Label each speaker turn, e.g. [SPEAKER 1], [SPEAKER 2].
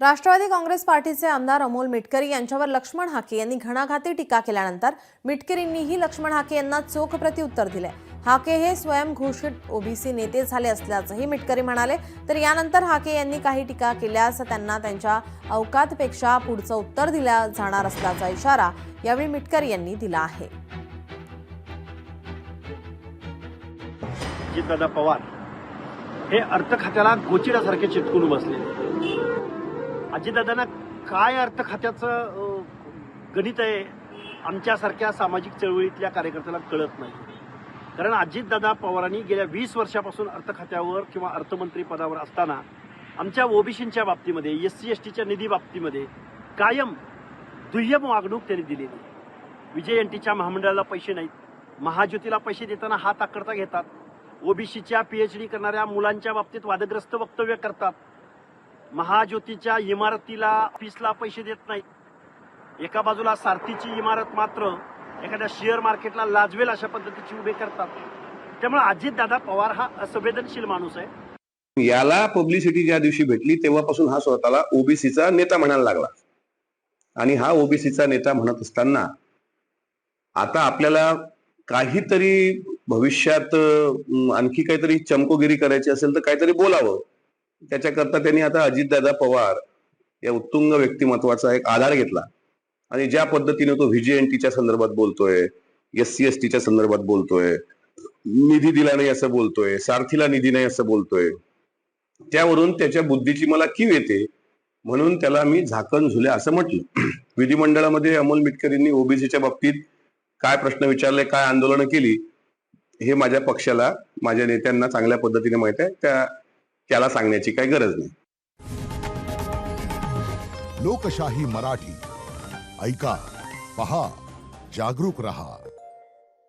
[SPEAKER 1] राष्ट्रवादी काँग्रेस पार्टीचे आमदार अमोल मिटकरी यांच्यावर लक्ष्मण हाके यांनी घणाघाती टीका केल्यानंतर मिटकरींनीही लक्ष्मण हाके यांना चोख प्रत्युत्तर दिले। हाके हे स्वयंघोषित ओबीसी नेते झाले असल्याचंही मिटकरी म्हणाले। तर यानंतर हाके यांनी काही टीका केल्यास त्यांना त्यांच्या अवकातपेक्षा पुढचं उत्तर दिलं जाणार असल्याचा इशारा यावेळी मिटकरी यांनी दिला आहे।
[SPEAKER 2] अजितदादा पवार हे अर्थ खात्याला गोचिडासारखे चिटकून बसले। अजितदादांना काय अर्थ खात्याचं गणित आहे आमच्यासारख्या सामाजिक चळवळीतल्या कार्यकर्त्याला कळत नाही। कारण अजितदादा पवारांनी गेल्या 20 वर्षापासून अर्थ खात्यावर किंवा अर्थमंत्री पदावर असताना आमच्या ओबीसींच्या बाबतीमध्ये SC/STच्या निधी बाबतीमध्ये कायम दुय्यम वागणूक त्यांनी दिलेली। विजयंतीच्या महामंडळाला पैसे नाहीत, महाज्योतीला पैसे देताना हात आकडता घेतात, ओबीसीच्या PhD करणाऱ्या मुलांच्या बाबतीत वादग्रस्त वक्तव्य करतात, महाज्योतीच्या इमारतीला ऑफिसला पैसे देत नाहीत, एका बाजूला सारथीची इमारत मात्र एखाद्या शेअर मार्केटला लाजवेल अशा पद्धतीची उभे करतात। त्यामुळे अजितदादा पवार हा असंवेदनशील माणूस आहे।
[SPEAKER 3] याला पब्लिसिटी ज्या दिवशी भेटली तेव्हापासून हा स्वतःला ओबीसीचा नेता म्हणायला लागला आणि हा ओबीसीचा नेता म्हणत असताना आता आपल्याला काहीतरी भविष्यात आणखी काहीतरी चमकोगिरी करायची असेल तर काहीतरी बोलावं। त्याच्याकरता त्यांनी आता अजितदादा पवार या उत्तुंग व्यक्तिमत्वाचा एक आधार घेतला आणि ज्या पद्धतीने तो व्हीजेएनटीच्या संदर्भात बोलतोय, SC/STच्या संदर्भात बोलतोय, निधी दिला नाही असं बोलतोय, सारथीला निधी नाही असं बोलतोय, त्यावरून त्याच्या बुद्धीची मला कीव येते म्हणून त्याला मी झाकण झुल्या असं म्हटलं। विधिमंडळामध्ये अमोल मिटकरींनी ओबीसीच्या बाबतीत काय प्रश्न विचारले, काय आंदोलनं केली हे माझ्या पक्षाला, माझ्या नेत्यांना चांगल्या पद्धतीने माहित आहे, त्याला सांगण्याची काही गरज नाही।
[SPEAKER 4] लोकशाही मराठी ऐका, पहा, जागरूक रहा।